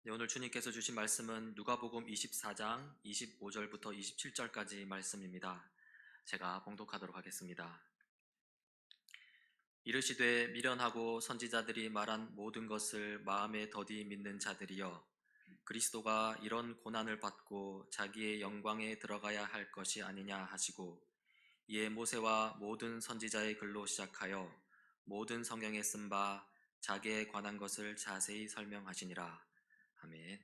네, 오늘 주님께서 주신 말씀은 누가복음 24장 25절부터 27절까지 말씀입니다. 제가 봉독하도록 하겠습니다. 이르시되 미련하고 선지자들이 말한 모든 것을 마음에 더디 믿는 자들이여, 그리스도가 이런 고난을 받고 자기의 영광에 들어가야 할 것이 아니냐 하시고, 이에 모세와 모든 선지자의 글로 시작하여 모든 성경에 쓴 바 자기에 관한 것을 자세히 설명하시니라. 아멘.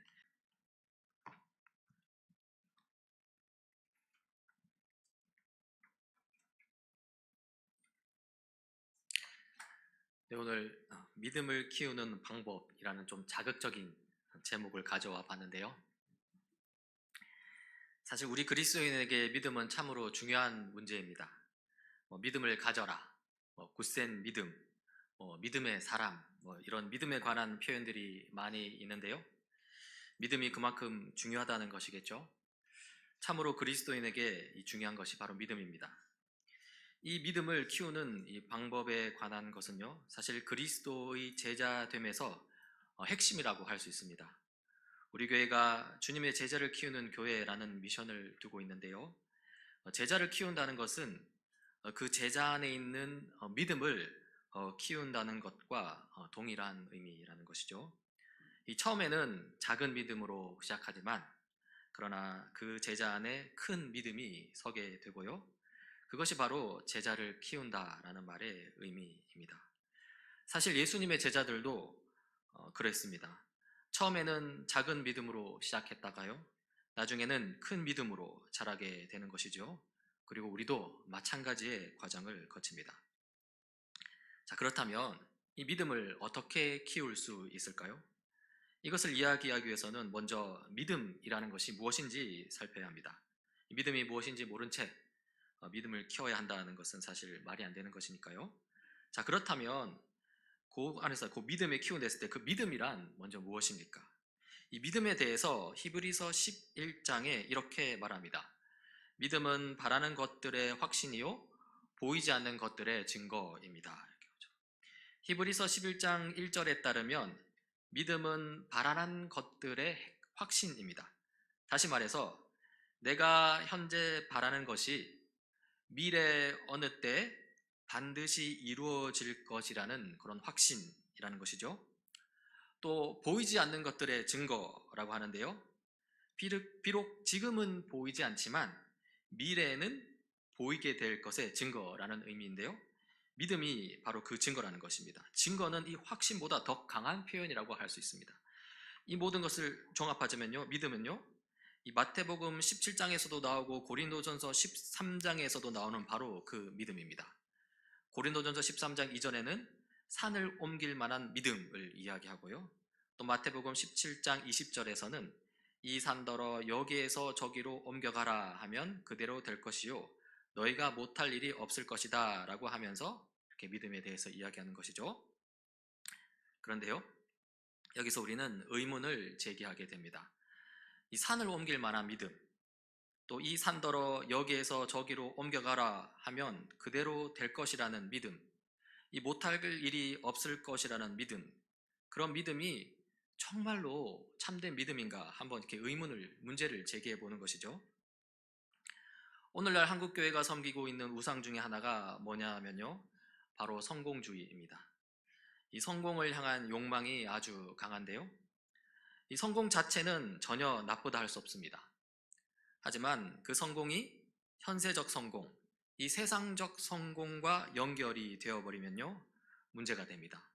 네, 오늘 믿음을 키우는 방법이라는 좀 자극적인 제목을 가져와 봤는데요. 사실 우리 그리스도인에게 믿음은 참으로 중요한 문제입니다. 믿음을 가져라, 굳센 믿음, 믿음의 사람, 이런 믿음에 관한 표현들이 많이 있는데요. 믿음이 그만큼 중요하다는 것이겠죠. 참으로 그리스도인에게 이 중요한 것이 바로 믿음입니다. 이 믿음을 키우는 이 방법에 관한 것은요, 사실 그리스도의 제자됨에서 핵심이라고 할 수 있습니다. 우리 교회가 주님의 제자를 키우는 교회라는 미션을 두고 있는데요. 제자를 키운다는 것은 그 제자 안에 있는 믿음을 키운다는 것과 동일한 의미라는 것이죠. 이 처음에는 작은 믿음으로 시작하지만, 그러나 그 제자 안에 큰 믿음이 서게 되고요. 그것이 바로 제자를 키운다라는 말의 의미입니다. 사실 예수님의 제자들도 그랬습니다. 처음에는 작은 믿음으로 시작했다가요, 나중에는 큰 믿음으로 자라게 되는 것이죠. 그리고 우리도 마찬가지의 과정을 거칩니다. 자, 그렇다면 이 믿음을 어떻게 키울 수 있을까요? 이것을 이야기하기 위해서는 먼저 믿음이라는 것이 무엇인지 살펴야 합니다. 믿음이 무엇인지 모른 채 믿음을 키워야 한다는 것은 사실 말이 안 되는 것이니까요. 자, 그렇다면 그 안에서 그 믿음을 키운댔을 때 그 믿음이란 먼저 무엇입니까? 이 믿음에 대해서 히브리서 11장에 이렇게 말합니다. 믿음은 바라는 것들의 확신이요 보이지 않는 것들의 증거입니다. 히브리서 11장 1절에 따르면 믿음은 바라는 것들의 확신입니다. 다시 말해서 내가 현재 바라는 것이 미래 어느 때 반드시 이루어질 것이라는 그런 확신이라는 것이죠. 또 보이지 않는 것들의 증거라고 하는데요. 비록 지금은 보이지 않지만 미래에는 보이게 될 것의 증거라는 의미인데요. 믿음이 바로 그 증거라는 것입니다. 증거는 이 확신보다 더 강한 표현이라고 할 수 있습니다. 이 모든 것을 종합하자면요, 믿음은요, 이 마태복음 17장에서도 나오고 고린도전서 13장에서도 나오는 바로 그 믿음입니다. 고린도전서 13장 이전에는 산을 옮길 만한 믿음을 이야기하고요, 또 마태복음 17장 20절에서는 이 산더러 여기에서 저기로 옮겨가라 하면 그대로 될 것이요 너희가 못할 일이 없을 것이다 라고 하면서 이렇게 믿음에 대해서 이야기하는 것이죠. 그런데요, 여기서 우리는 의문을 제기하게 됩니다. 이 산을 옮길 만한 믿음, 또 이 산더러 여기에서 저기로 옮겨가라 하면 그대로 될 것이라는 믿음, 이 못할 일이 없을 것이라는 믿음, 그런 믿음이 정말로 참된 믿음인가 한번 이렇게 문제를 제기해 보는 것이죠. 오늘날 한국교회가 섬기고 있는 우상 중에 하나가 뭐냐면요, 바로 성공주의입니다. 이 성공을 향한 욕망이 아주 강한데요, 이 성공 자체는 전혀 나쁘다 할 수 없습니다. 하지만 그 성공이 현세적 성공, 이 세상적 성공과 연결이 되어버리면요, 문제가 됩니다.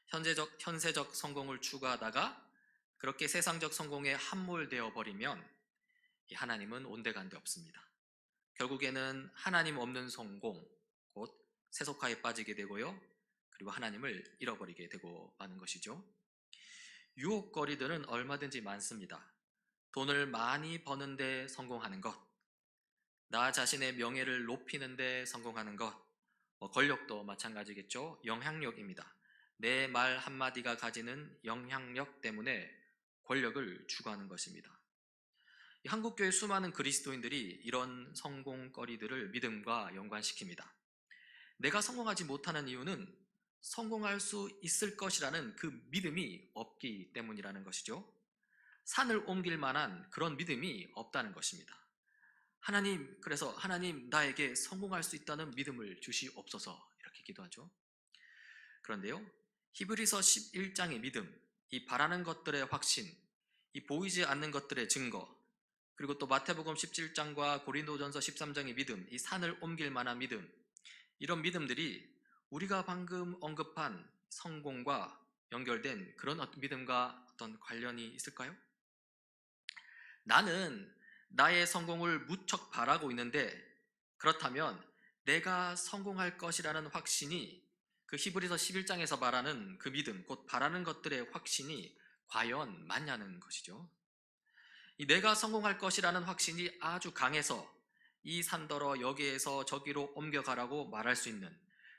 현세적 성공을 추구하다가 그렇게 세상적 성공에 함몰되어 버리면 하나님은 온데간데 없습니다. 결국에는 하나님 없는 성공, 곧 세속화에 빠지게 되고요, 그리고 하나님을 잃어버리게 되고 마는 것이죠. 유혹거리들은 얼마든지 많습니다. 돈을 많이 버는데 성공하는 것, 나 자신의 명예를 높이는 데 성공하는 것, 권력도 마찬가지겠죠. 영향력입니다. 내 말 한마디가 가지는 영향력 때문에 권력을 추구하는 것입니다. 한국교회 수많은 그리스도인들이 이런 성공거리들을 믿음과 연관시킵니다. 내가 성공하지 못하는 이유는 성공할 수 있을 것이라는 그 믿음이 없기 때문이라는 것이죠. 산을 옮길 만한 그런 믿음이 없다는 것입니다. 그래서 하나님, 나에게 성공할 수 있다는 믿음을 주시옵소서, 이렇게 기도하죠. 그런데요, 히브리서 11장의 믿음, 이 바라는 것들의 확신, 이 보이지 않는 것들의 증거, 그리고 또 마태복음 17장과 고린도전서 13장의 믿음, 이 산을 옮길 만한 믿음, 이런 믿음들이 우리가 방금 언급한 성공과 연결된 그런 믿음과 어떤 관련이 있을까요? 나는 나의 성공을 무척 바라고 있는데, 그렇다면 내가 성공할 것이라는 확신이, 그 히브리서 11장에서 말하는 그 믿음, 곧 바라는 것들의 확신이 과연 맞냐는 것이죠. 이 내가 성공할 것이라는 확신이 아주 강해서 이 산더러 여기에서 저기로 옮겨가라고 말할 수 있는,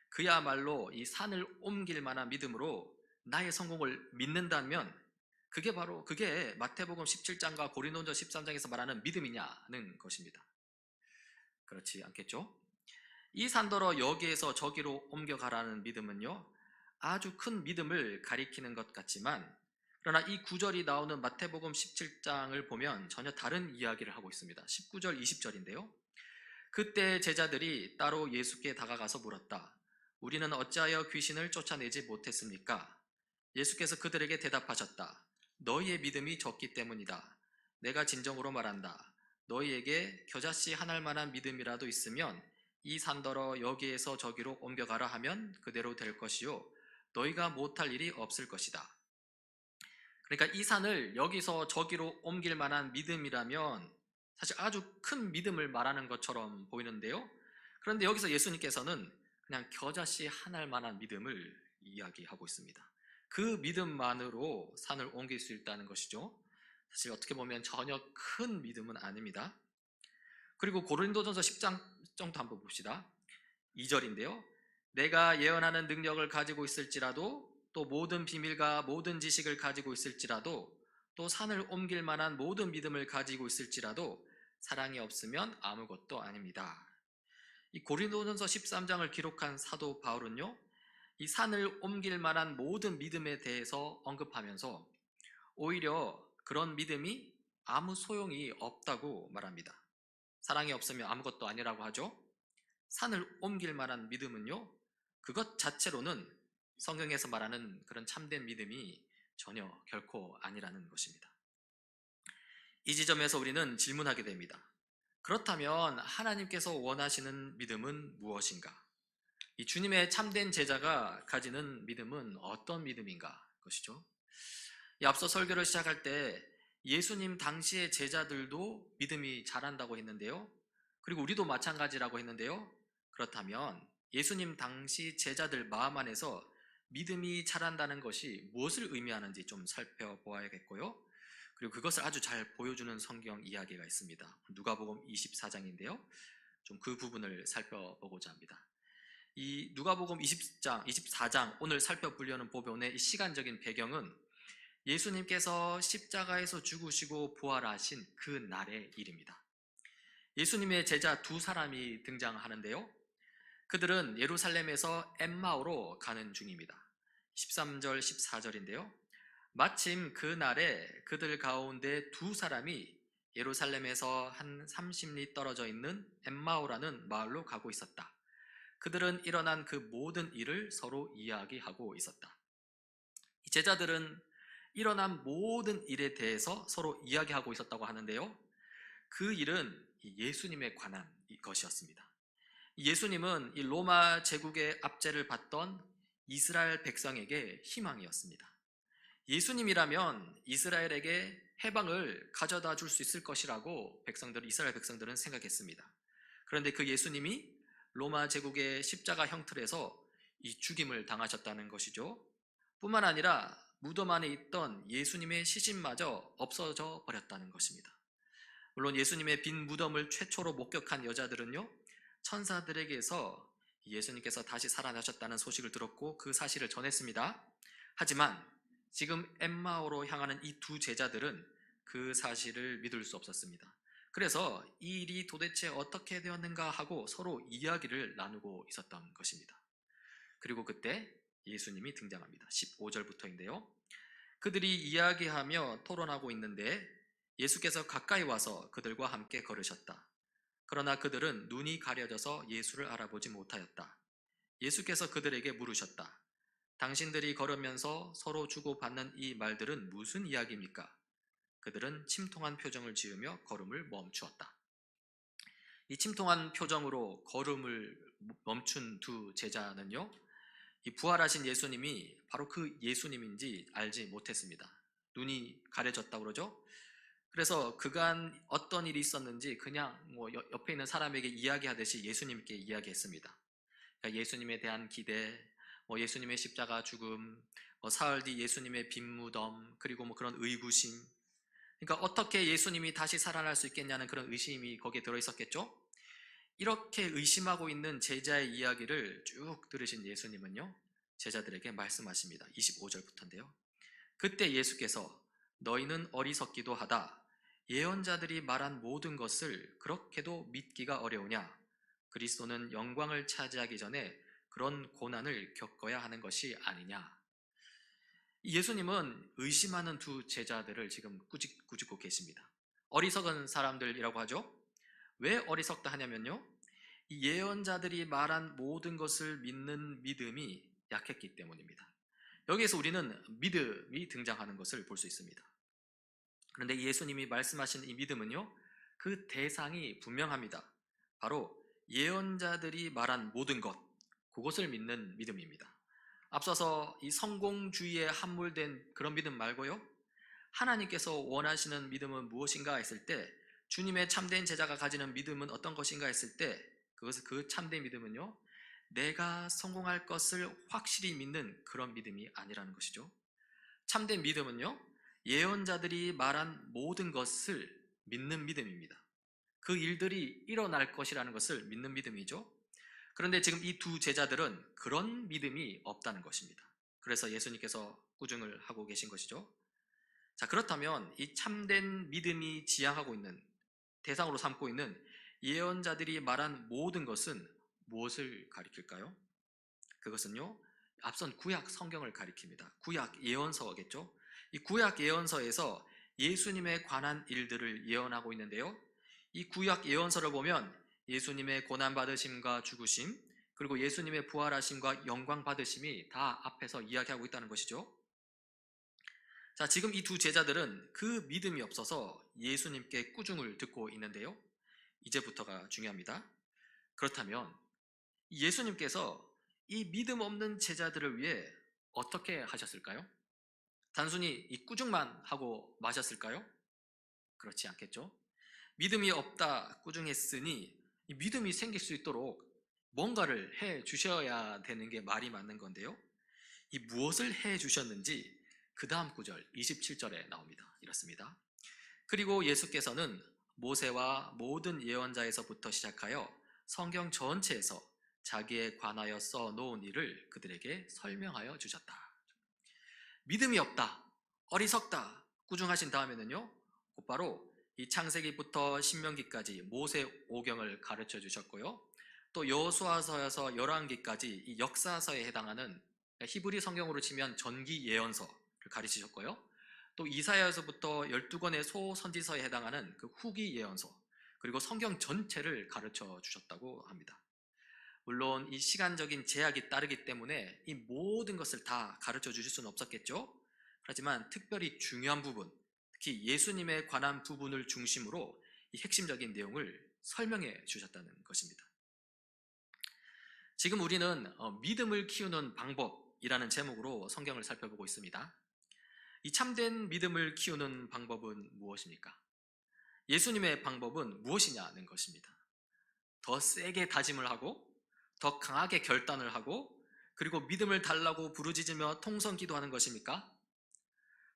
그야말로 이 산을 옮길 만한 믿음으로 나의 성공을 믿는다면, 그게 마태복음 17장과 고린도전서 13장에서 말하는 믿음이냐는 것입니다. 그렇지 않겠죠? 이 산더러 여기에서 저기로 옮겨가라는 믿음은요, 아주 큰 믿음을 가리키는 것 같지만, 그러나 이 구절이 나오는 마태복음 17장을 보면 전혀 다른 이야기를 하고 있습니다. 19절, 20절인데요. 그때 제자들이 따로 예수께 다가가서 물었다. 우리는 어찌하여 귀신을 쫓아내지 못했습니까? 예수께서 그들에게 대답하셨다. 너희의 믿음이 적기 때문이다. 내가 진정으로 말한다. 너희에게 겨자씨 한 알만한 믿음이라도 있으면 이 산더러 여기에서 저기로 옮겨가라 하면 그대로 될 것이요, 너희가 못할 일이 없을 것이다. 그러니까 이 산을 여기서 저기로 옮길 만한 믿음이라면 사실 아주 큰 믿음을 말하는 것처럼 보이는데요. 그런데 여기서 예수님께서는 그냥 겨자씨 한 알만한 믿음을 이야기하고 있습니다. 그 믿음만으로 산을 옮길 수 있다는 것이죠. 사실 어떻게 보면 전혀 큰 믿음은 아닙니다. 그리고 고린도전서 10장 정도 한번 봅시다. 2절인데요. 내가 예언하는 능력을 가지고 있을지라도, 또 모든 비밀과 모든 지식을 가지고 있을지라도, 또 산을 옮길 만한 모든 믿음을 가지고 있을지라도 사랑이 없으면 아무것도 아닙니다. 이 고린도전서 13장을 기록한 사도 바울은요, 이 산을 옮길 만한 모든 믿음에 대해서 언급하면서 오히려 그런 믿음이 아무 소용이 없다고 말합니다. 사랑이 없으면 아무것도 아니라고 하죠. 산을 옮길 만한 믿음은요, 그것 자체로는 성경에서 말하는 그런 참된 믿음이 전혀 결코 아니라는 것입니다. 이 지점에서 우리는 질문하게 됩니다. 그렇다면 하나님께서 원하시는 믿음은 무엇인가? 이 주님의 참된 제자가 가지는 믿음은 어떤 믿음인가 것이죠. 이 앞서 설교를 시작할 때 예수님 당시의 제자들도 믿음이 자란다고 했는데요. 그리고 우리도 마찬가지라고 했는데요. 그렇다면 예수님 당시 제자들 마음 안에서 믿음이 자란다는 것이 무엇을 의미하는지 좀 살펴보아야겠고요. 그리고 그것을 아주 잘 보여주는 성경 이야기가 있습니다. 누가복음 24장인데요. 좀 그 부분을 살펴보고자 합니다. 이 누가복음 20장, 24장 오늘 살펴보려는 부분의 이 시간적인 배경은 예수님께서 십자가에서 죽으시고 부활하신 그 날의 일입니다. 예수님의 제자 두 사람이 등장하는데요. 그들은 예루살렘에서 엠마오로 가는 중입니다. 13절, 14절인데요. 마침 그 날에 그들 가운데 두 사람이 예루살렘에서 한 30리 떨어져 있는 엠마오라는 마을로 가고 있었다. 그들은 일어난 그 모든 일을 서로 이야기하고 있었다. 이 제자들은 일어난 모든 일에 대해서 서로 이야기하고 있었다고 하는데요. 그 일은 예수님에 관한 것이었습니다. 예수님은 이 로마 제국의 압제를 받던 이스라엘 백성에게 희망이었습니다. 예수님이라면 이스라엘에게 해방을 가져다 줄 수 있을 것이라고 이스라엘 백성들은 생각했습니다. 그런데 그 예수님이 로마 제국의 십자가 형틀에서 이 죽임을 당하셨다는 것이죠. 뿐만 아니라 무덤 안에 있던 예수님의 시신마저 없어져 버렸다는 것입니다. 물론 예수님의 빈 무덤을 최초로 목격한 여자들은요, 천사들에게서 예수님께서 다시 살아나셨다는 소식을 들었고 그 사실을 전했습니다. 하지만 지금 엠마오로 향하는 이 두 제자들은 그 사실을 믿을 수 없었습니다. 그래서 이 일이 도대체 어떻게 되었는가 하고 서로 이야기를 나누고 있었던 것입니다. 그리고 그때 예수님이 등장합니다. 15절부터인데요. 그들이 이야기하며 토론하고 있는데 예수께서 가까이 와서 그들과 함께 걸으셨다. 그러나 그들은 눈이 가려져서 예수를 알아보지 못하였다. 예수께서 그들에게 물으셨다. 당신들이 걸으면서 서로 주고받는 이 말들은 무슨 이야기입니까? 그들은 침통한 표정을 지으며 걸음을 멈추었다. 이 침통한 표정으로 걸음을 멈춘 두 제자는요, 이 부활하신 예수님이 바로 그 예수님인지 알지 못했습니다. 눈이 가려졌다고 그러죠. 그래서 그간 어떤 일이 있었는지 그냥 옆에 있는 사람에게 이야기하듯이 예수님께 이야기했습니다. 그러니까 예수님에 대한 기대, 예수님의 십자가 죽음, 사흘 뒤 예수님의 빈 무덤, 그리고 그런 의구심. 그러니까 어떻게 예수님이 다시 살아날 수 있겠냐는 그런 의심이 거기에 들어 있었겠죠. 이렇게 의심하고 있는 제자의 이야기를 쭉 들으신 예수님은요, 제자들에게 말씀하십니다. 25절부터인데요. 그때 예수께서 너희는 어리석기도 하다. 예언자들이 말한 모든 것을 그렇게도 믿기가 어려우냐? 그리스도는 영광을 차지하기 전에 그런 고난을 겪어야 하는 것이 아니냐? 예수님은 의심하는 두 제자들을 지금 꾸짖고 계십니다. 어리석은 사람들이라고 하죠. 왜 어리석다 하냐면요, 이 예언자들이 말한 모든 것을 믿는 믿음이 약했기 때문입니다. 여기에서 우리는 믿음이 등장하는 것을 볼 수 있습니다. 그런데 예수님이 말씀하신 이 믿음은요, 그 대상이 분명합니다. 바로 예언자들이 말한 모든 것, 그것을 믿는 믿음입니다. 앞서서 이 성공주의에 함몰된 그런 믿음 말고요, 하나님께서 원하시는 믿음은 무엇인가 했을 때, 주님의 참된 제자가 가지는 믿음은 어떤 것인가 했을 때, 그 참된 믿음은요, 내가 성공할 것을 확실히 믿는 그런 믿음이 아니라는 것이죠. 참된 믿음은요, 예언자들이 말한 모든 것을 믿는 믿음입니다. 그 일들이 일어날 것이라는 것을 믿는 믿음이죠. 그런데 지금 이 두 제자들은 그런 믿음이 없다는 것입니다. 그래서 예수님께서 꾸중을 하고 계신 것이죠. 자, 그렇다면 이 참된 믿음이 지향하고 있는, 대상으로 삼고 있는 예언자들이 말한 모든 것은 무엇을 가리킬까요? 그것은요, 앞선 구약 성경을 가리킵니다. 구약 예언서겠죠. 이 구약 예언서에서 예수님에 관한 일들을 예언하고 있는데요, 이 구약 예언서를 보면 예수님의 고난받으심과 죽으심, 그리고 예수님의 부활하심과 영광 받으심이 다 앞에서 이야기하고 있다는 것이죠. 자, 지금 이 두 제자들은 그 믿음이 없어서 예수님께 꾸중을 듣고 있는데요, 이제부터가 중요합니다. 그렇다면 예수님께서 이 믿음 없는 제자들을 위해 어떻게 하셨을까요? 단순히 이 꾸중만 하고 마셨을까요? 그렇지 않겠죠. 믿음이 없다 꾸중했으니 이 믿음이 생길 수 있도록 뭔가를 해 주셔야 되는 게 말이 맞는 건데요, 이 무엇을 해 주셨는지 그 다음 구절 27절에 나옵니다. 이렇습니다. 그리고 예수께서는 모세와 모든 예언자에서부터 시작하여 성경 전체에서 자기에 관하여 써놓은 일을 그들에게 설명하여 주셨다. 믿음이 없다, 어리석다 꾸중하신 다음에는요, 곧바로 이 창세기부터 신명기까지 모세 오경을 가르쳐 주셨고요, 또 여호수아서에서 열왕기까지 이 역사서에 해당하는, 히브리 성경으로 치면 전기 예언서를 가르치셨고요, 또 이사야서부터 12권의 소선지서에 해당하는 그 후기 예언서, 그리고 성경 전체를 가르쳐 주셨다고 합니다. 물론 이 시간적인 제약이 따르기 때문에 이 모든 것을 다 가르쳐 주실 수는 없었겠죠. 하지만 특별히 중요한 부분, 특히 예수님에 관한 부분을 중심으로 이 핵심적인 내용을 설명해 주셨다는 것입니다. 지금 우리는 믿음을 키우는 방법이라는 제목으로 성경을 살펴보고 있습니다. 이 참된 믿음을 키우는 방법은 무엇입니까? 예수님의 방법은 무엇이냐는 것입니다. 더 세게 다짐을 하고, 더 강하게 결단을 하고, 그리고 믿음을 달라고 부르짖으며 통성 기도하는 것입니까?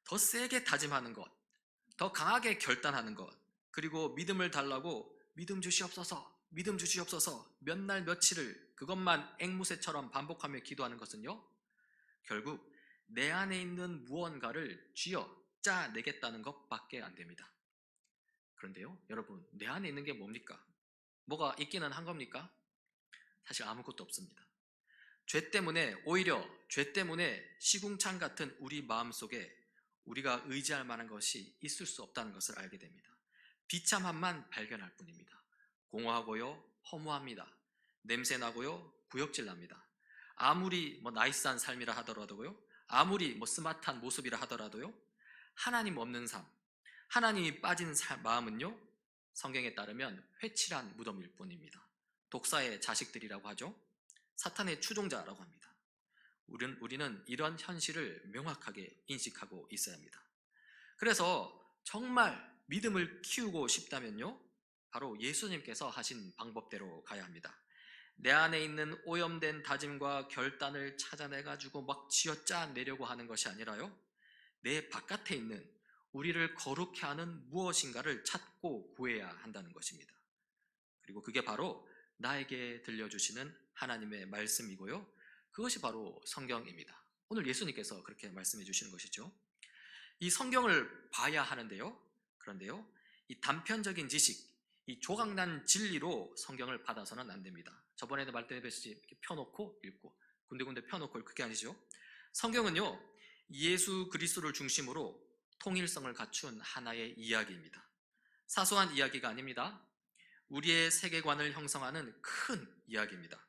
더 세게 다짐하는 것, 더 강하게 결단하는 것, 그리고 믿음을 달라고 믿음 주시옵소서, 믿음 주시옵소서 몇 날 며칠을 그것만 앵무새처럼 반복하며 기도하는 것은요, 결국 내 안에 있는 무언가를 쥐어 짜내겠다는 것밖에 안 됩니다. 그런데요, 여러분, 내 안에 있는 게 뭡니까? 뭐가 있기는 한 겁니까? 사실 아무것도 없습니다. 오히려 죄 때문에 시궁창 같은 우리 마음속에 우리가 의지할 만한 것이 있을 수 없다는 것을 알게 됩니다. 비참함만 발견할 뿐입니다. 공허하고요, 허무합니다. 냄새나고요, 구역질 납니다. 아무리 나이스한 삶이라 하더라도요, 아무리 스마트한 모습이라 하더라도요, 하나님 없는 삶, 하나님이 빠진 마음은요, 성경에 따르면 회칠한 무덤일 뿐입니다. 독사의 자식들이라고 하죠. 사탄의 추종자라고 합니다. 우리는 이런 현실을 명확하게 인식하고 있어야 합니다. 그래서 정말 믿음을 키우고 싶다면요, 바로 예수님께서 하신 방법대로 가야 합니다. 내 안에 있는 오염된 다짐과 결단을 찾아내가지고 막 쥐어짜내려고 하는 것이 아니라요, 내 바깥에 있는 우리를 거룩해 하는 무엇인가를 찾고 구해야 한다는 것입니다. 그리고 그게 바로 나에게 들려주시는 하나님의 말씀이고요, 그것이 바로 성경입니다. 오늘 예수님께서 그렇게 말씀해 주시는 것이죠. 이 성경을 봐야 하는데요, 그런데요, 이 단편적인 지식, 이 조각난 진리로 성경을 받아서는 안 됩니다. 저번에도 말씀드렸듯이 이렇게 펴놓고 읽고 군데군데 펴놓고 그게 아니죠. 성경은요, 예수 그리스도를 중심으로 통일성을 갖춘 하나의 이야기입니다. 사소한 이야기가 아닙니다. 우리의 세계관을 형성하는 큰 이야기입니다.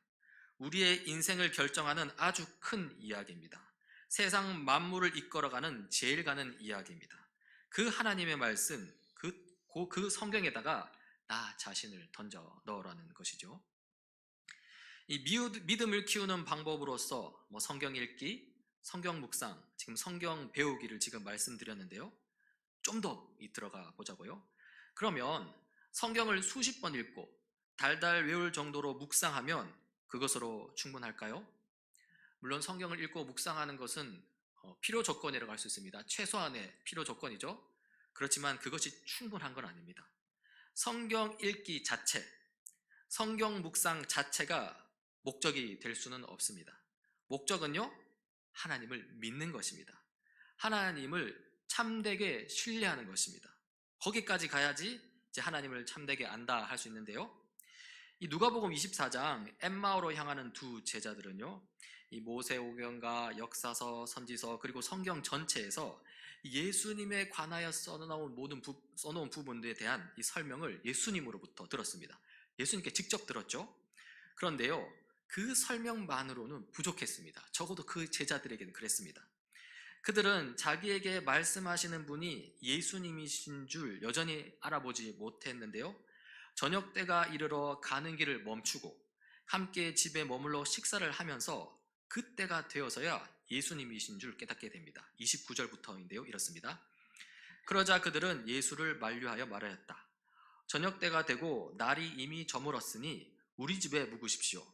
우리의 인생을 결정하는 아주 큰 이야기입니다. 세상 만물을 이끌어가는 제일 가는 이야기입니다. 그 하나님의 말씀, 그 성경에다가 나 자신을 던져 넣으라는 것이죠. 이 믿음을 키우는 방법으로서 성경 읽기, 성경 묵상, 지금 성경 배우기를 지금 말씀드렸는데요, 좀 더 들어가 보자고요. 그러면 성경을 수십 번 읽고 달달 외울 정도로 묵상하면 그것으로 충분할까요? 물론 성경을 읽고 묵상하는 것은 필요 조건이라고 할 수 있습니다. 최소한의 필요 조건이죠. 그렇지만 그것이 충분한 건 아닙니다. 성경 읽기 자체, 성경 묵상 자체가 목적이 될 수는 없습니다. 목적은요, 하나님을 믿는 것입니다. 하나님을 참되게 신뢰하는 것입니다. 거기까지 가야지 이제 하나님을 참되게 안다 할 수 있는데요, 이 누가복음 24장 엠마오로 향하는 두 제자들은요, 이 모세오경과 역사서, 선지서, 그리고 성경 전체에서 예수님에 관하여 써놓은 부분들에 대한 이 설명을 예수님으로부터 들었습니다. 예수님께 직접 들었죠. 그런데요, 그 설명만으로는 부족했습니다. 적어도 그 제자들에게는 그랬습니다. 그들은 자기에게 말씀하시는 분이 예수님이신 줄 여전히 알아보지 못했는데요, 저녁 때가 이르러 가는 길을 멈추고 함께 집에 머물러 식사를 하면서 그때가 되어서야 예수님이신 줄 깨닫게 됩니다. 29절부터인데요, 이렇습니다. 그러자 그들은 예수를 만류하여 말하였다. 저녁 때가 되고 날이 이미 저물었으니 우리 집에 묵으십시오.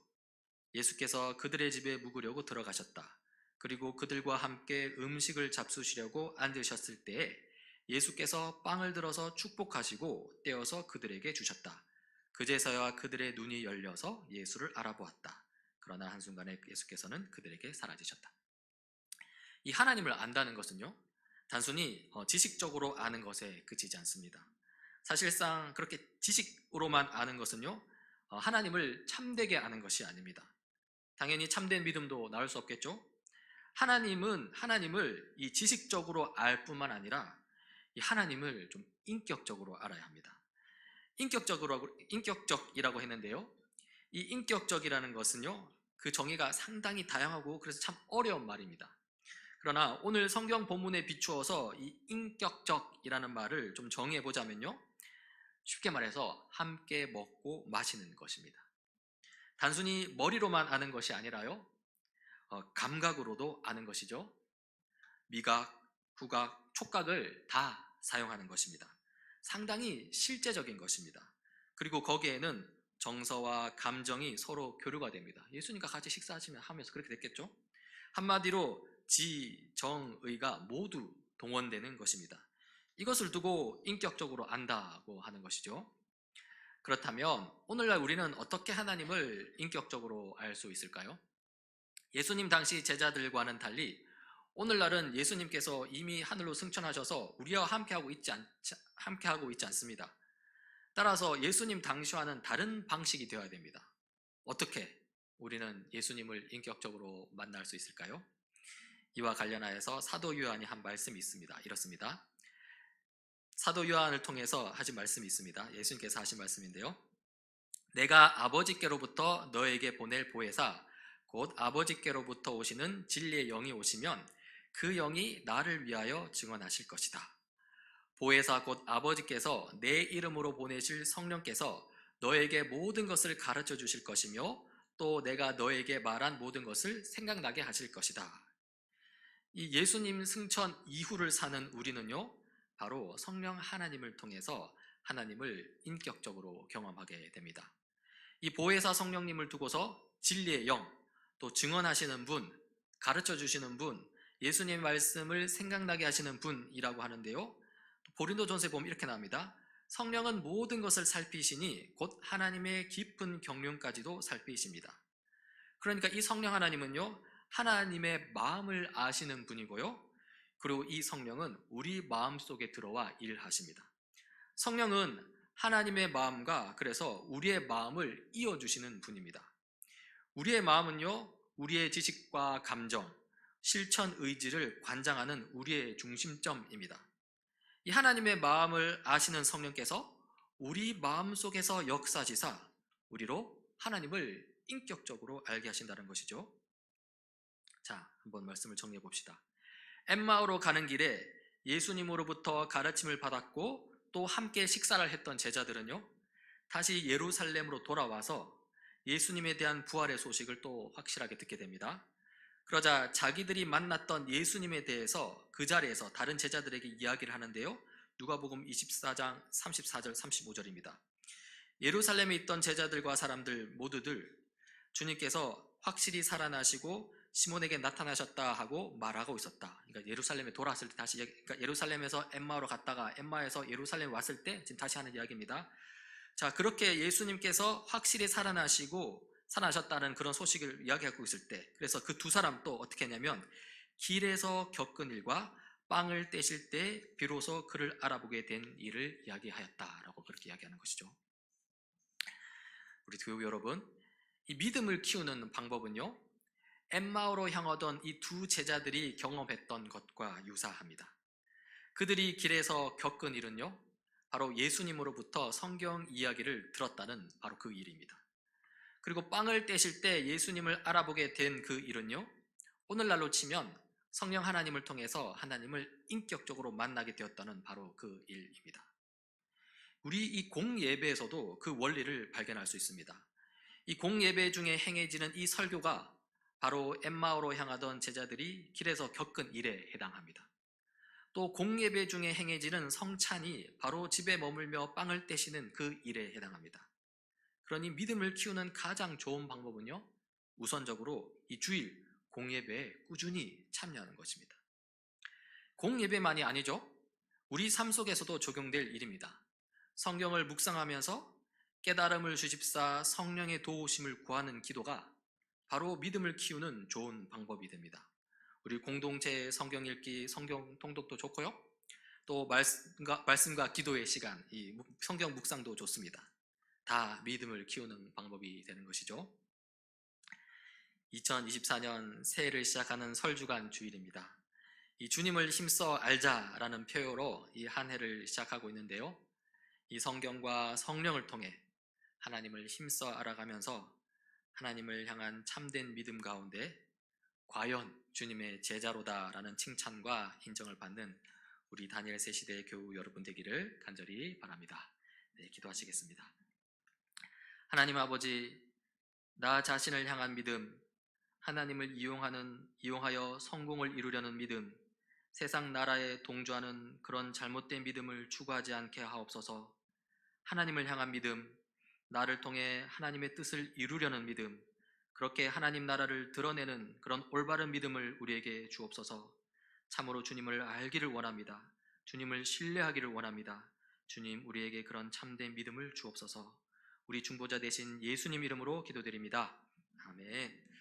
예수께서 그들의 집에 묵으려고 들어가셨다. 그리고 그들과 함께 음식을 잡수시려고 앉으셨을 때에 예수께서 빵을 들어서 축복하시고 떼어서 그들에게 주셨다. 그제서야 그들의 눈이 열려서 예수를 알아보았다. 그러나 한순간에 예수께서는 그들에게 사라지셨다. 이 하나님을 안다는 것은요, 단순히 지식적으로 아는 것에 그치지 않습니다. 사실상 그렇게 지식으로만 아는 것은요, 하나님을 참되게 아는 것이 아닙니다. 당연히 참된 믿음도 나올 수 없겠죠. 하나님을 이 지식적으로 알 뿐만 아니라 이 하나님을 좀 인격적으로 알아야 합니다. 인격적이라고 했는데요, 이 인격적이라는 것은요, 그 정의가 상당히 다양하고 그래서 참 어려운 말입니다. 그러나 오늘 성경 본문에 비추어서 이 인격적이라는 말을 좀 정의해 보자면요, 쉽게 말해서 함께 먹고 마시는 것입니다. 단순히 머리로만 아는 것이 아니라요, 감각으로도 아는 것이죠. 미각, 후각, 촉각을 다 사용하는 것입니다. 상당히 실제적인 것입니다. 그리고 거기에는 정서와 감정이 서로 교류가 됩니다. 예수님과 같이 하면서 그렇게 됐겠죠. 한마디로 지, 정, 의가 모두 동원되는 것입니다. 이것을 두고 인격적으로 안다고 하는 것이죠. 그렇다면 오늘날 우리는 어떻게 하나님을 인격적으로 알 수 있을까요? 예수님 당시 제자들과는 달리 오늘날은 예수님께서 이미 하늘로 승천하셔서 우리와 함께하고 있지 않습니다. 따라서 예수님 당시와는 다른 방식이 되어야 됩니다. 어떻게 우리는 예수님을 인격적으로 만날 수 있을까요? 이와 관련하여서 사도 요한이 한 말씀이 있습니다. 이렇습니다. 사도 요한을 통해서 하신 말씀이 있습니다. 예수님께서 하신 말씀인데요. 내가 아버지께로부터 너에게 보낼 보혜사 곧 아버지께로부터 오시는 진리의 영이 오시면 그 영이 나를 위하여 증언하실 것이다. 보혜사 곧 아버지께서 내 이름으로 보내실 성령께서 너에게 모든 것을 가르쳐 주실 것이며 또 내가 너에게 말한 모든 것을 생각나게 하실 것이다. 이 예수님 승천 이후를 사는 우리는요, 바로 성령 하나님을 통해서 하나님을 인격적으로 경험하게 됩니다. 이 보혜사 성령님을 두고서 진리의 영, 또 증언하시는 분, 가르쳐 주시는 분, 예수님의 말씀을 생각나게 하시는 분이라고 하는데요. 고린도전서에 보면 이렇게 나옵니다. 성령은 모든 것을 살피시니 곧 하나님의 깊은 경륜까지도 살피십니다. 그러니까 이 성령 하나님은요, 하나님의 마음을 아시는 분이고요. 그리고 이 성령은 우리 마음 속에 들어와 일하십니다. 성령은 하나님의 마음과 그래서 우리의 마음을 이어주시는 분입니다. 우리의 마음은요, 우리의 지식과 감정, 실천 의지를 관장하는 우리의 중심점입니다. 이 하나님의 마음을 아시는 성령께서 우리 마음 속에서 역사지사 우리로 하나님을 인격적으로 알게 하신다는 것이죠. 자, 한번 말씀을 정리해 봅시다. 엠마오로 가는 길에 예수님으로부터 가르침을 받았고 또 함께 식사를 했던 제자들은요, 다시 예루살렘으로 돌아와서 예수님에 대한 부활의 소식을 또 확실하게 듣게 됩니다. 그러자 자기들이 만났던 예수님에 대해서 그 자리에서 다른 제자들에게 이야기를 하는데요. 누가복음 24장 34절 35절입니다. 예루살렘에 있던 제자들과 사람들 모두들 주님께서 확실히 살아나시고 시몬에게 나타나셨다 하고 말하고 있었다. 그러니까 예루살렘에 돌아왔을 때 다시, 그러니까 예루살렘에서 엠마오로 갔다가 엠마에서 예루살렘 왔을 때 지금 다시 하는 이야기입니다. 자, 그렇게 예수님께서 확실히 살아나셨다는 그런 소식을 이야기하고 있을 때, 그래서 그 두 사람 또 어떻게 했냐면 길에서 겪은 일과 빵을 떼실 때 비로소 그를 알아보게 된 일을 이야기하였다라고 그렇게 이야기하는 것이죠. 우리 교우 여러분, 이 믿음을 키우는 방법은요, 엠마오로 향하던 이 두 제자들이 경험했던 것과 유사합니다. 그들이 길에서 겪은 일은요, 바로 예수님으로부터 성경 이야기를 들었다는 바로 그 일입니다. 그리고 빵을 떼실 때 예수님을 알아보게 된 그 일은요, 오늘날로 치면 성령 하나님을 통해서 하나님을 인격적으로 만나게 되었다는 바로 그 일입니다. 우리 이 공예배에서도 그 원리를 발견할 수 있습니다. 이 공예배 중에 행해지는 이 설교가 바로 엠마오로 향하던 제자들이 길에서 겪은 일에 해당합니다. 또 공예배 중에 행해지는 성찬이 바로 집에 머물며 빵을 떼시는 그 일에 해당합니다. 그러니 믿음을 키우는 가장 좋은 방법은요, 우선적으로 이 주일 공예배에 꾸준히 참여하는 것입니다. 공예배만이 아니죠. 우리 삶 속에서도 적용될 일입니다. 성경을 묵상하면서 깨달음을 주십사 성령의 도우심을 구하는 기도가 바로 믿음을 키우는 좋은 방법이 됩니다. 우리 공동체 성경 읽기, 성경 통독도 좋고요. 또 말씀과 기도의 시간, 이 성경 묵상도 좋습니다. 다 믿음을 키우는 방법이 되는 것이죠. 2024년 새해를 시작하는 설주간 주일입니다. 이 주님을 힘써 알자라는 표어로 이 한 해를 시작하고 있는데요. 이 성경과 성령을 통해 하나님을 힘써 알아가면서 하나님을 향한 참된 믿음 가운데 과연 주님의 제자로다라는 칭찬과 인정을 받는 우리 다니엘 새 시대의 교우 여러분 되기를 간절히 바랍니다. 네, 기도하시겠습니다. 하나님 아버지, 나 자신을 향한 믿음, 하나님을 이용하여 성공을 이루려는 믿음, 세상 나라에 동조하는 그런 잘못된 믿음을 추구하지 않게 하옵소서. 하나님을 향한 믿음, 나를 통해 하나님의 뜻을 이루려는 믿음, 그렇게 하나님 나라를 드러내는 그런 올바른 믿음을 우리에게 주옵소서. 참으로 주님을 알기를 원합니다. 주님을 신뢰하기를 원합니다. 주님, 우리에게 그런 참된 믿음을 주옵소서. 우리 중보자 되신 예수님 이름으로 기도드립니다. 아멘.